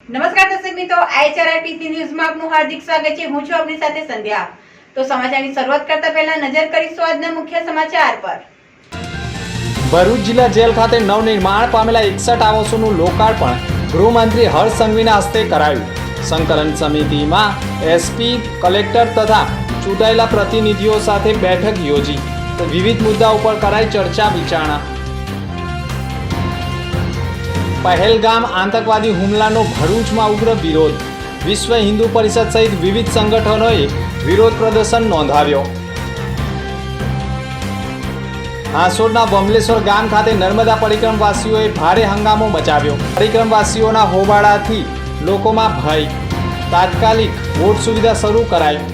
નમસ્કાર દર્શક મિત્રો, IHRPC ન્યૂઝમાં આપનું હાર્દિક સ્વાગત છે। હું છું આપની સાથે સંધ્યા। તો સમાચારની શરૂઆત કરતા પહેલા નજર કરીશું આજના મુખ્ય સમાચાર પર। ભરૂચ જિલ્લા જેલ ખાતે નવનિર્માણ પામેલા 61 આવાસોનું લોકાર્પણ ગૃહમંત્રી હર્ષ સંઘવીના હસ્તે કરાયું। સંકલન સમિતિમાં એસપી, કલેક્ટર તથા ચૂંટાયેલા પ્રતિનિધિઓ સાથે બેઠક યોજી વિવિધ મુદ્દા ઉપર કરાઈ ચર્ચા વિચારણા। પહેલગામ આતંકવાદી હુમલાનો ભરૂચમાં ઉગ્ર વિરોધ। વિશ્વ હિન્દુ પરિષદ સહિત વિવિધ સંગઠનોએ વિરોધ પ્રદર્શન નોંધાવ્યો। હાંસોડના બમલેશ્વર ગામ ખાતે નર્મદા પરિક્રમવાસીઓએ ભારે હંગામો મચાવ્યો। પરિક્રમવાસીઓના હોબાળાથી લોકોમાં ભય। તાત્કાલિક વોટ સુવિધા શરૂ કરાઈ।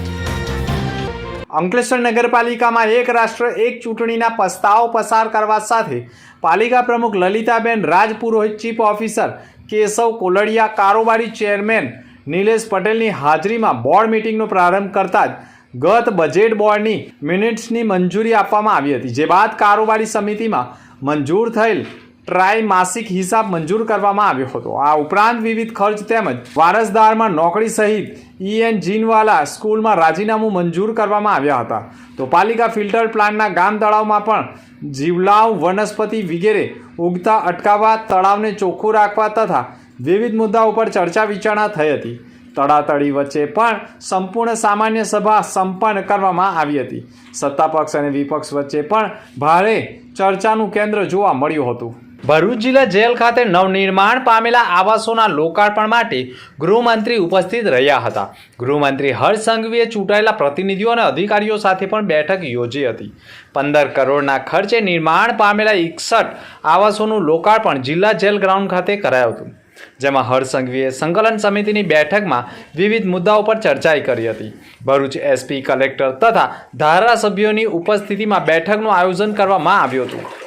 અંકલેશ્વર નગરપાલિકામાં એક રાષ્ટ્ર એક ચૂંટણીના પ્રસ્તાવ પસાર કરવા સાથે પાલિકા પ્રમુખ લલિતાબેન રાજપુરોહિત, ચીફ ઓફિસર કેશવ કોલડિયા, કારોબારી ચેરમેન નિલેશ પટેલની હાજરીમાં બોર્ડ મિટિંગનો પ્રારંભ કરતા જ ગત બજેટ બોર્ડની મિનિટ્સની મંજૂરી આપવામાં આવી હતી, જે બાદ કારોબારી સમિતિમાં મંજૂર થયેલ ત્રાઇમાસિક હિસાબ મંજૂર કરવામાં આવ્યો હતો। આ ઉપરાંત વિવિધ ખર્ચ તેમજ વારસદારમાં નોકરી સહિત EN જીનવાલા સ્કૂલમાં રાજીનામું મંજૂર કરવામાં આવ્યા હતા। તો પાલિકા ફિલ્ટર પ્લાન્ટના ગામ તળાવમાં પણ જીવલાવ, વનસ્પતિ વગેરે ઉગતા અટકાવવા, તળાવને ચોખ્ખું રાખવા તથા વિવિધ મુદ્દાઓ પર ચર્ચા વિચારણા થઈ હતી। તડાતડી વચ્ચે પણ સંપૂર્ણ સામાન્ય સભા સંપન્ન કરવામાં આવી હતી। સત્તાપક્ષ અને વિપક્ષ વચ્ચે પણ ભારે ચર્ચાનું કેન્દ્ર જોવા મળ્યું હતું। ભરૂચ જિલ્લા જેલ ખાતે નવનિર્માણ પામેલા આવાસોના લોકાર્પણ માટે ગૃહમંત્રી ઉપસ્થિત રહ્યા હતા। ગૃહમંત્રી હર્ષ સંઘવીએ ચૂંટાયેલા પ્રતિનિધિઓ અને અધિકારીઓ સાથે પણ બેઠક યોજી હતી। 15 કરોડના ખર્ચે નિર્માણ પામેલા 61 આવાસોનું લોકાર્પણ જિલ્લા જેલ ગ્રાઉન્ડ ખાતે કરાયું હતું, જેમાં હર્ષ સંઘવીએ સંકલન સમિતિની બેઠકમાં વિવિધ મુદ્દાઓ પર ચર્ચા કરી હતી। ભરૂચ SP, કલેક્ટર તથા ધારાસભ્યોની ઉપસ્થિતિમાં બેઠકનું આયોજન કરવામાં આવ્યું હતું।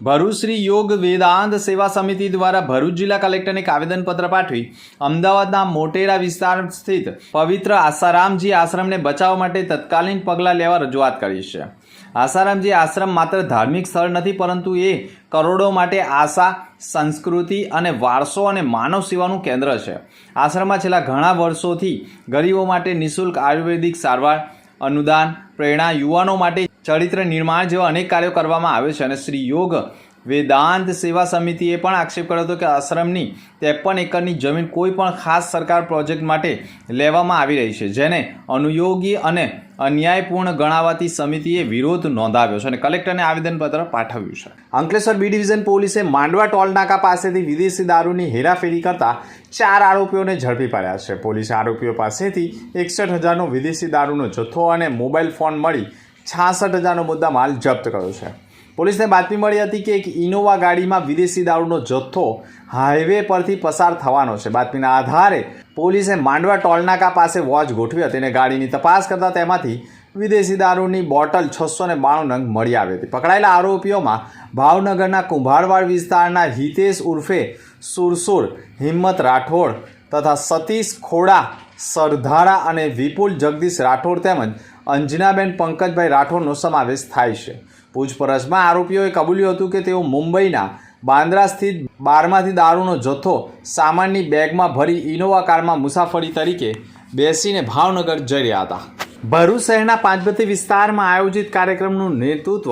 ભરૂચ શ્રી યોગ વેદાંત સેવા સમિતિ દ્વારા ભરૂચ જિલ્લા કલેક્ટરને એક આવેદનપત્ર પાઠવી અમદાવાદના મોટેરા વિસ્તાર સ્થિત પવિત્ર આસારામજી આશ્રમને બચાવવા માટે તત્કાલીન પગલાં લેવા રજૂઆત કરી છે। આસારામજી આશ્રમ માત્ર ધાર્મિક સ્થળ નથી, પરંતુ એ કરોડો માટે આશા, સંસ્કૃતિ અને વારસો અને માનવ સેવાનું કેન્દ્ર છે। આશ્રમમાં છેલ્લા ઘણા વર્ષોથી ગરીબો માટે નિઃશુલ્ક આયુર્વેદિક સારવાર, અનુદાન, પ્રેરણા, યુવાનો માટે ચરિત્ર નિર્માણ જેવા અનેક કાર્યો કરવામાં આવે છે। અને શ્રી યોગ વેદાંત સેવા સમિતિએ પણ આક્ષેપ કર્યો હતો કે આશ્રમની 53 એકરની જમીન કોઈ પણ ખાસ સરકાર પ્રોજેક્ટ માટે લેવામાં આવી રહી છે, જેને અનુયોગી અને અન્યાયપૂર્ણ ગણાવાથી સમિતિએ વિરોધ નોંધાવ્યો છે અને કલેક્ટરને આવેદનપત્ર પાઠવ્યું છે। અંકલેશ્વર B ડિવિઝન પોલીસે માંડવા ટોલનાકા પાસેથી વિદેશી દારૂની હેરાફેરી કરતા 4 આરોપીઓને ઝડપી પાડ્યા છે। પોલીસે આરોપીઓ પાસેથી 61,000નો વિદેશી દારૂનો જથ્થો અને મોબાઈલ ફોન મળી 66,000નો મુદ્દામાલ જપ્ત કર્યો છે। પોલીસને બાતમી મળી હતી કે એક ઇનોવા ગાડીમાં વિદેશી દારૂનો જથ્થો હાઈવે પરથી પસાર થવાનો છે। બાતમીના આધારે પોલીસે માંડવા ટોલનાકા પાસે વોચ ગોઠવી હતી અને ગાડીની તપાસ કરતાં તેમાંથી વિદેશી દારૂની બોટલ 692 નંગ મળી આવી હતી। પકડાયેલા આરોપીઓમાં ભાવનગરના કુંભારવાડ વિસ્તારના હિતેશ ઉર્ફે સુરસુર હિંમત રાઠોડ તથા સતીશ ખોડા સરધારા અને વિપુલ જગદીશ રાઠોડ તેમજ અંજનાબેન પંકજભાઈ રાઠોડનો સમાવેશ થાય છે। પૂછપરછમાં આરોપીઓએ કબૂલ્યું હતું કે તેઓ મુંબઈના બાંદ્રા સ્થિત બારમાંથી દારૂનો જથ્થો સામાનની બેગમાં ભરી ઇનોવા કારમાં મુસાફરી તરીકે બેસીને ભાવનગર જઈ રહ્યા હતા। ભરૂચ શહેરના પાંચબત્તી વિસ્તારમાં આયોજિત કાર્યક્રમનું નેતૃત્વ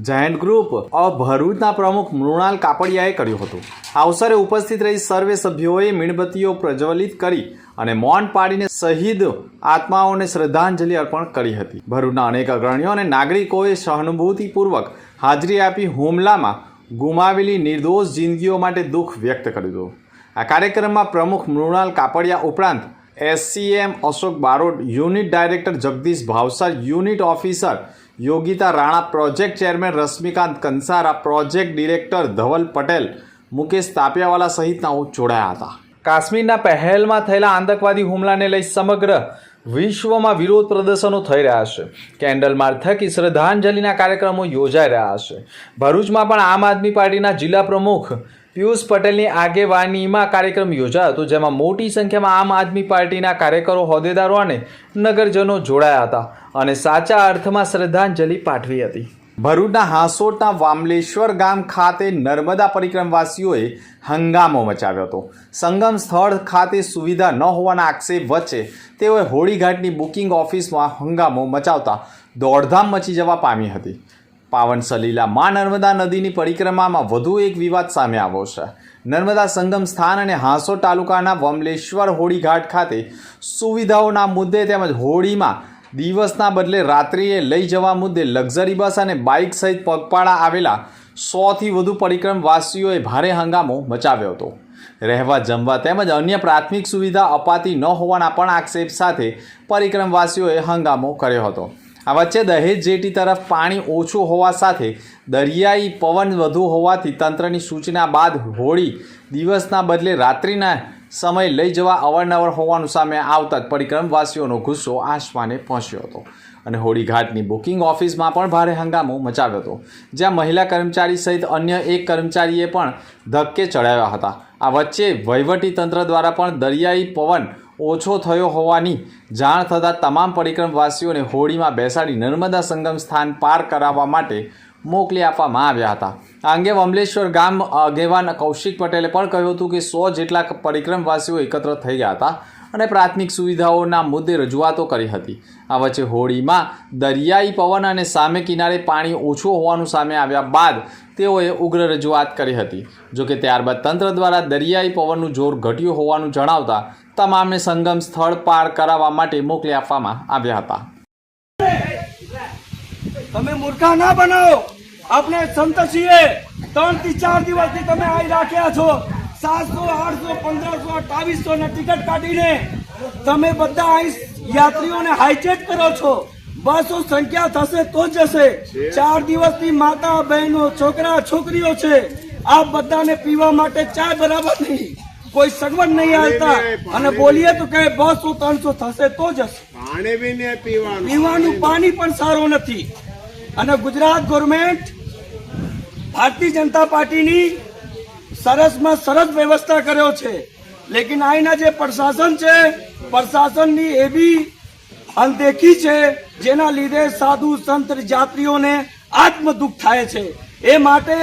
જાયન્ટ ગ્રુપ ઓફ ભરૂચના પ્રમુખ મૃણાલ કાપડિયાએ કર્યું હતું. આ અવસરે ઉપસ્થિત રહી સર્વે સભ્યોએ મીણબત્તીઓ પ્રજ્વલિત કરી અને મૌન પાડીને શહીદ આત્માઓને શ્રદ્ધાંજલિ અર્પણ કરી હતી. ભરૂચના અનેક અગ્રણીઓ અને નાગરિકોએ સહાનુભૂતિપૂર્વક હાજરી આપી હુમલામાં ગુમાવેલી નિર્દોષ જિંદગીઓ માટે દુઃખ વ્યક્ત કર્યું હતું. આ કાર્યક્રમમાં પ્રમુખ મૃણાલ કાપડિયા ઉપરાંત SCM Ashok Barot, unit director Jagdish Bhavsar, unit officer Yogita Rana, project chairman Rashmikant Kansara, project director Dhaval Patel, Mukesh Tapiyawala સહિતનાઓ જોડાયા હતા. કાશ્મીરના પહેલમાં થયેલા આતંકવાદી હુમલાને લઈ સમગ્ર વિશ્વમાં વિરોધ પ્રદર્શનો થઈ રહ્યા છે. કેન્ડલ માર્ચ થકી શ્રદ્ધાંજલિના કાર્યક્રમો યોજાઈ રહ્યા છે. ભરૂચમાં પણ આમ આદમી પાર્ટીના જિલ્લા પ્રમુખ પિયુષ પટેલની આગેવાનીમાં કાર્યક્રમ યોજાયો હતો, જેમાં મોટી સંખ્યામાં આમ આદમી પાર્ટીના કાર્યકરો, હોદ્દેદારો અને નગરજનો જોડાયા હતા અને સાચા અર્થમાં શ્રદ્ધાંજલિ પાઠવી હતી. ભરૂચના હાંસોટના વામલેશ્વર ગામ ખાતે નર્મદા પરિક્રમવાસીઓએ હંગામો મચાવ્યો હતો. સંગમ સ્થળ ખાતે સુવિધા ન હોવાના આક્ષેપ વચ્ચે તેઓએ હોળીઘાટની બુકિંગ ઓફિસમાં હંગામો મચાવતા દોડધામ મચી જવા પામી હતી. પાવન સલીલા મા નર્મદા નદીની પરિક્રમામાં વધુ એક વિવાદ સામે આવ્યો છે. નર્મદા સંગમ સ્થાન અને હાંસોટ તાલુકાના વમલેશ્વર હોળીઘાટ ખાતે સુવિધાઓના મુદ્દે તેમજ હોળીમાં દિવસના બદલે રાત્રિએ લઈ જવા મુદ્દે લક્ઝરી બસ અને બાઇક સહિત પગપાળા આવેલા 100થી વધુ પરિક્રમવાસીઓએ ભારે હંગામો મચાવ્યો હતો. રહેવા, જમવા તેમજ અન્ય પ્રાથમિક સુવિધા અપાતી ન હોવાના પણ આક્ષેપ સાથે પરિક્રમવાસીઓએ હંગામો કર્યો હતો. આ વચ્ચે દહેજ જેટી તરફ પાણી ઓછું હોવા સાથે દરિયાઈ પવન વધુ હોવાથી તંત્રની સૂચના બાદ હોળી દિવસના બદલે રાત્રિના સમય લઈ જવા અવારનવાર હોવાનું સામે આવતા જ પરિક્રમવાસીઓનો ગુસ્સો આસમાને પહોંચ્યો હતો અને હોળીઘાટની બુકિંગ ઓફિસમાં પણ ભારે હંગામો મચાવ્યો હતો, જ્યાં મહિલા કર્મચારી સહિત અન્ય એક કર્મચારીએ પણ ધક્કે ચડાવ્યા હતા. આ વચ્ચે વહીવટીતંત્ર દ્વારા પણ દરિયાઈ પવન ઓછો થયો હોવાની જાણ થતાં તમામ પરિક્રમવાસીઓને હોળીમાં બેસાડી નર્મદા સંગમ સ્થાન પાર કરાવવા માટે મોકલી આપવામાં આવ્યા હતા. આ અંગે વમલેશ્વર ગામ આગેવાન કૌશિક પટેલે પણ કહ્યું હતું કે 100 જેટલા પરિક્રમવાસીઓ એકત્ર થઈ ગયા હતા અને પ્રાથમિક સુવિધાઓના મુદ્દે રજૂઆતો કરી હતી. આ વચ્ચે હોળીમાં દરિયાઈ પવન અને સામે કિનારે પાણી ઓછું હોવાનું સામે આવ્યા બાદ તેઓએ ઉગ્ર રજૂઆત કરી હતી. જોકે ત્યારબાદ તંત્ર દ્વારા દરિયાઈ પવનનું જોર ઘટ્યું હોવાનું જણાવતા તમામને સંગમ સ્થળ પાર કરાવવા માટે મોકલી આપવામાં આવ્યા હતા. તમે મૂર્ખા ના બનાવો. આપણે સંત છીએ. 3 થી 4 દિવસથી તમે આવી રાખ્યા છો. 700, 800, 1500, 2800 ને ટિકિટ કાઢીને તમે બધા અહીં યાત્રીઓને હાઈચેક કરો છો. બસો સંખ્યા થશે તો જ જશે. 4 દિવસની માતા, બહેનો, છોકરા, છોકરીઓ છે. આ બધાને પીવા માટે ચા બરાબર નહીં, કોઈ સગવડ નહીં આવતા અને બોલીએ તો કે 200, 300 થશે તો જશે. પીવાનું પાણી પણ સારું નથી. અને ગુજરાત ગવર્મેન્ટ ભારતીય જનતા પાર્ટીની સરસમાં સરસ વ્યવસ્થા કર્યો છે, લેકિન અહીંના જે પ્રશાસન છે, પ્રશાસનની એવી અનદેખી છે જેના લીધે સાધુ સંત યાત્રીઓને આત્મ દુઃખ થાય છે. એ માટે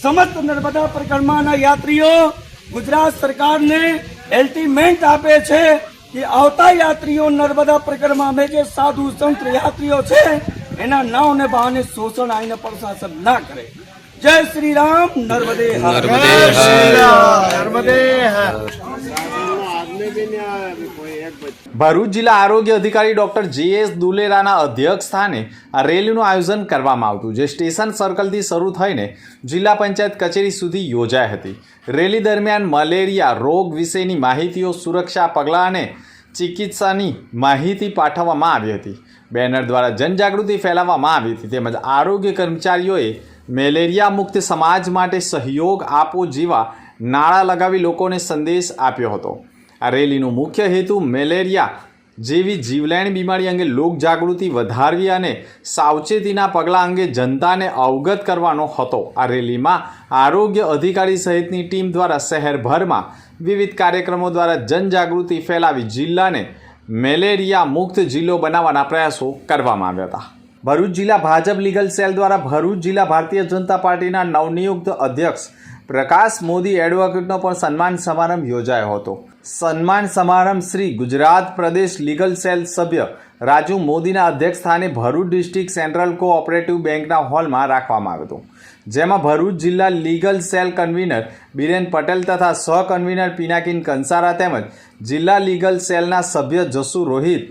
સમસ્ત નર્મદા પરિક્રમાના યાત્રીઓ ગુજરાત સરકારને એલ્ટિમેન્ટ આપે છે કે આવતા યાત્રીઓ નર્મદા પરિક્રમામાં જે સાધુ સંત યાત્રીઓ છે એના નાવને બહાને શોષણ આવીને પ્રશાસન ના કરે. જય શ્રી રામ. નર્મદે હર. ભરૂચ જિલ્લા આરોગ્ય અધિકારી ડોક્ટર JS દુલેરાના અધ્યક્ષ સ્થાને આ રેલીનું આયોજન કરવામાં આવતું, જે સ્ટેશન સર્કલથી શરૂ થઈને જિલ્લા પંચાયત કચેરી સુધી યોજાઈ હતી. રેલી દરમિયાન મલેરિયા રોગ વિશેની માહિતીઓ, સુરક્ષા પગલાં અને ચિકિત્સાની માહિતી પાઠવવામાં આવી હતી. બેનર દ્વારા જનજાગૃતિ ફેલાવવામાં આવી હતી. તેમજ આરોગ્ય કર્મચારીઓએ મેલેરિયા મુક્ત સમાજ માટે સહયોગ આપો જેવા નારા લગાવી લોકોને સંદેશ આપ્યો હતો. આ રેલીનો મુખ્ય હેતુ મેલેરિયા જેવી જીવલેણ બીમારી અંગે લોકજાગૃતિ વધારવી અને સાવચેતીના પગલાં અંગે જનતાને અવગત કરવાનો હતો. આ રેલીમાં આરોગ્ય અધિકારી સહિતની ટીમ દ્વારા શહેરભરમાં વિવિધ કાર્યક્રમો દ્વારા જનજાગૃતિ ફેલાવી જિલ્લાને મેલેરિયા મુક્ત જિલ્લો બનાવવાના પ્રયાસો કરવામાં આવ્યા હતા. ભરૂચ જિલ્લા ભાજપ લીગલ સેલ દ્વારા ભરૂચ જિલ્લા ભારતીય જનતા પાર્ટીના નવનિયુક્ત અધ્યક્ષ પ્રકાશ મોદી એડવોકેટનો પણ સન્માન સમારંભ યોજાયો હતો. સન્માન સમારંભ શ્રી ગુજરાત પ્રદેશ લીગલ સેલ સભ્ય રાજુ મોદીના અધ્યક્ષસ્થાને ભરૂચ ડિસ્ટ્રિક્ટ સેન્ટ્રલ કોઓપરેટિવ બેંકના હોલમાં રાખવામાં આવ્યું હતું, જેમાં ભરૂચ જિલ્લા legal cell convener Biren Patel તથા સહ કન્વીનર પિનાકીન કંસારા તેમજ જિલ્લા લીગલ સેલના સભ્ય જસુ રોહિત,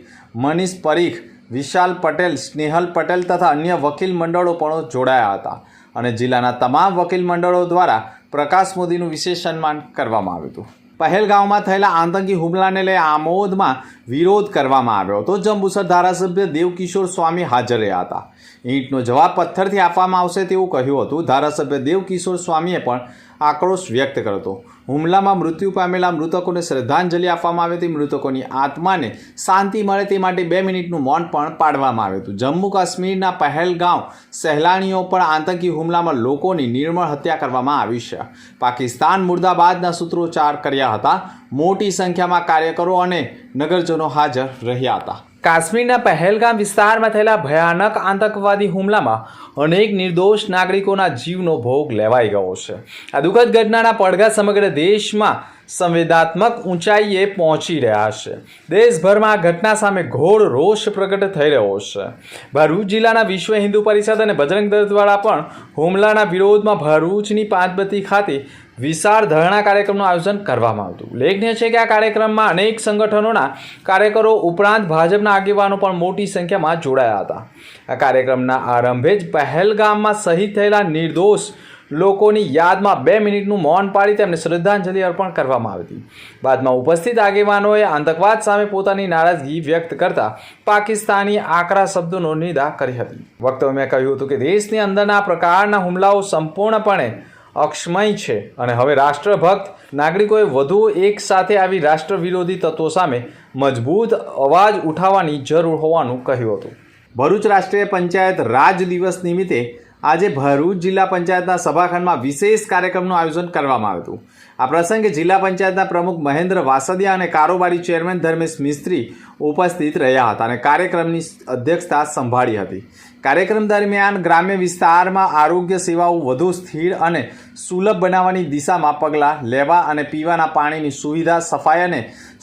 મનીષ પરીખ, વિશાલ પટેલ, સ્નેહલ પટેલ તથા અન્ય વકીલ મંડળો પણ જોડાયા હતા અને જિલ્લાના તમામ વકીલ મંડળો દ્વારા પ્રકાશ મોદીનું વિશેષ સન્માન કરવામાં આવ્યું હતું. પહેલગામમાં થયેલા આતંકી હુમલાને લઈ આમોદમાં વિરોધ કરવામાં આવ્યો હતો. જંબુસર ધારાસભ્ય દેવકિશોર સ્વામી હાજર રહ્યા હતા. ઈંટનો જવાબ પથ્થરથી આપવામાં આવશે તેવું કહ્યું હતું. ધારાસભ્ય દેવકિશોર સ્વામીએ પણ આક્રોશ વ્યક્ત કર્યો હતો. હુમલામાં મૃત્યુ પામેલા મૃતકોને શ્રદ્ધાંજલિ આપવામાં આવી હતી. મૃતકોની આત્માને શાંતિ મળે તે માટે 2 મિનિટનું મૌન પણ પાડવામાં આવ્યું હતું. જમ્મુ કાશ્મીરના પહેલગામ સહેલાણીઓ પર આતંકી હુમલામાં લોકોની નિર્મળ હત્યા કરવામાં આવી છે. પાકિસ્તાન મુર્દાબાદના સૂત્રોચ્ચાર કર્યા હતા. મોટી સંખ્યામાં કાર્યકરો અને નગરજનો હાજર રહ્યા હતા. કાશ્મીરના પહેલગામ વિસ્તારમાં થયેલા ભયાનક આતંકવાદી હુમલામાં અનેક નિર્દોષ નાગરિકોના જીવનો ભોગ લેવાઈ ગયો છે. આ દુઃખદ ઘટનાના પડઘા સમગ્ર દેશમાં સંવેદનાત્મક ઊંચાઈએ પહોંચી રહ્યા છે. દેશભરમાં આ ઘટના સામે ઘોર રોષ પ્રગટ થઈ રહ્યો છે. ભરૂચ જિલ્લાના વિશ્વ હિન્દુ પરિષદ અને બજરંગ દળ દ્વારા પણ હુમલાના વિરોધમાં ભરૂચની પાંચબત્તી ખાતે વિશાળ ધરણા કાર્યક્રમનું આયોજન કરવામાં આવ્યું. ઉલ્લેખનીય છે કે આ કાર્યક્રમમાં અનેક સંગઠનોના કાર્યકરો ઉપરાંત ભાજપના આગેવાનો પણ મોટી સંખ્યામાં જોડાયા હતા. આ કાર્યક્રમના આરંભે જ પહેલગામમાં શહીદ થયેલા નિર્દોષ લોકોની યાદમાં 2 મિનિટનું મૌન પાડી તેમને શ્રદ્ધાંજલિ અર્પણ કરવામાં આવી હતી. બાદમાં ઉપસ્થિત આગેવાનોએ આતંકવાદ સામે પોતાની નારાજગી વ્યક્ત કરતા પાકિસ્તાની આકરા શબ્દોનો નિંદા કરી હતી. વક્તવ્યમાં કહ્યું હતું કે દેશની અંદરના પ્રકારના હુમલાઓ સંપૂર્ણપણે અક્ષમય છે અને હવે રાષ્ટ્રભક્ત નાગરિકોએ વધુ એક સાથે આવી રાષ્ટ્ર વિરોધી તત્વો સામે મજબૂત અવાજ ઉઠાવવાની જરૂર હોવાનું કહ્યું હતું. ભરૂચ રાષ્ટ્રીય પંચાયત રાજ દિવસ નિમિત્તે આજે ભરૂચ જિલ્લા પંચાયતના સભાખંડમાં વિશેષ કાર્યક્રમનું આયોજન કરવામાં આવ્યું હતું. આ પ્રસંગે જિલ્લા પંચાયતના પ્રમુખ મહેન્દ્ર વાસદિયા અને કારોબારી ચેરમેન ધર્મેશ મિસ્ત્રી ઉપસ્થિત રહ્યા હતા અને કાર્યક્રમની અધ્યક્ષતા સંભાળી હતી. કાર્યક્રમ દરમિયાન ગ્રામ્ય વિસ્તારમાં આરોગ્ય સેવાઓ વધુ સ્થિર અને સુલભ બનાવવાની દિશામાં પગલાં લેવા અને પીવાના પાણીની સુવિધા, સફાઈ અને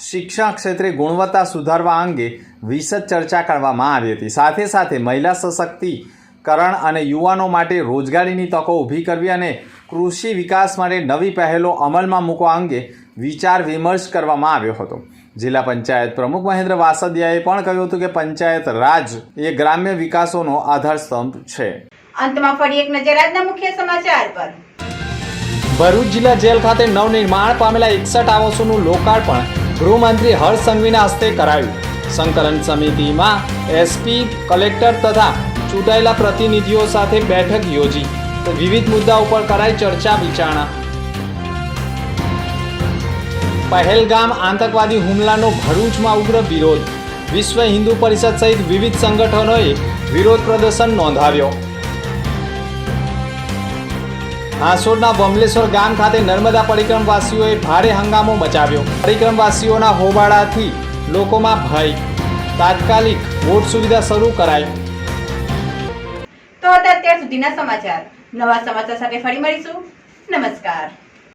શિક્ષણ ક્ષેત્રે ગુણવત્તા સુધારવા અંગે વિશદ ચર્ચા કરવામાં આવી હતી. સાથે સાથે મહિલા સશક્તિકરણ અને યુવાનો માટે રોજગારીની તકો ઊભી કરવી અને કૃષિ વિકાસ માટે નવી પહેલો અમલમાં મૂકવા અંગે વિચાર વિમર્શ કરવામાં આવ્યો હતો. જિલ્લા પંચાયત પ્રમુખ મહેન્દ્ર વાસદિયાએ પણ કહ્યું હતું કે પંચાયત રાજ એ ગ્રામ્ય વિકાસોનો આધારસ્તંભ છે. અંતમાં ફરી એક નજર આજના મુખ્ય સમાચાર પર. ભરૂચ જિલ્લા જેલ ખાતે નવનિર્માણ પામેલા 61 આવાસોનું લોકાર્પણ ગૃહમંત્રી હર્ષ સંઘવીના હસ્તે કરાયું. સંકલન સમિતિમાં એસપી, કલેક્ટર તથા ચૂંટાયેલા પ્રતિનિધિઓ સાથે બેઠક યોજી વિવિધ મુદ્દા ઉપર કરાઈ ચર્ચા વિચારણા. પહેલગામ આતંકવાદી હુમલાનો ભરૂચમાં ઉગ્ર વિરોધ. વિશ્વ હિન્દુ પરિષદ સહિત વિવિધ સંગઠનોએ વિરોધ પ્રદર્શન નોંધાવ્યો. હાંસોડના બમલેશ્વર ગામ ખાતે નર્મદા પરિક્રમવાસીઓએ ભારે હંગામો મચાવ્યો. પરિક્રમવાસીઓના હોબાળાથી લોકોમાં ભય. તાત્કાલિક વોટ સુવિધા શરૂ કરાઈ. તો હતા અત્યાર સુધીના સમાચાર. નવા સમાચાર સાથે ફરી મળીશું. નમસ્કાર.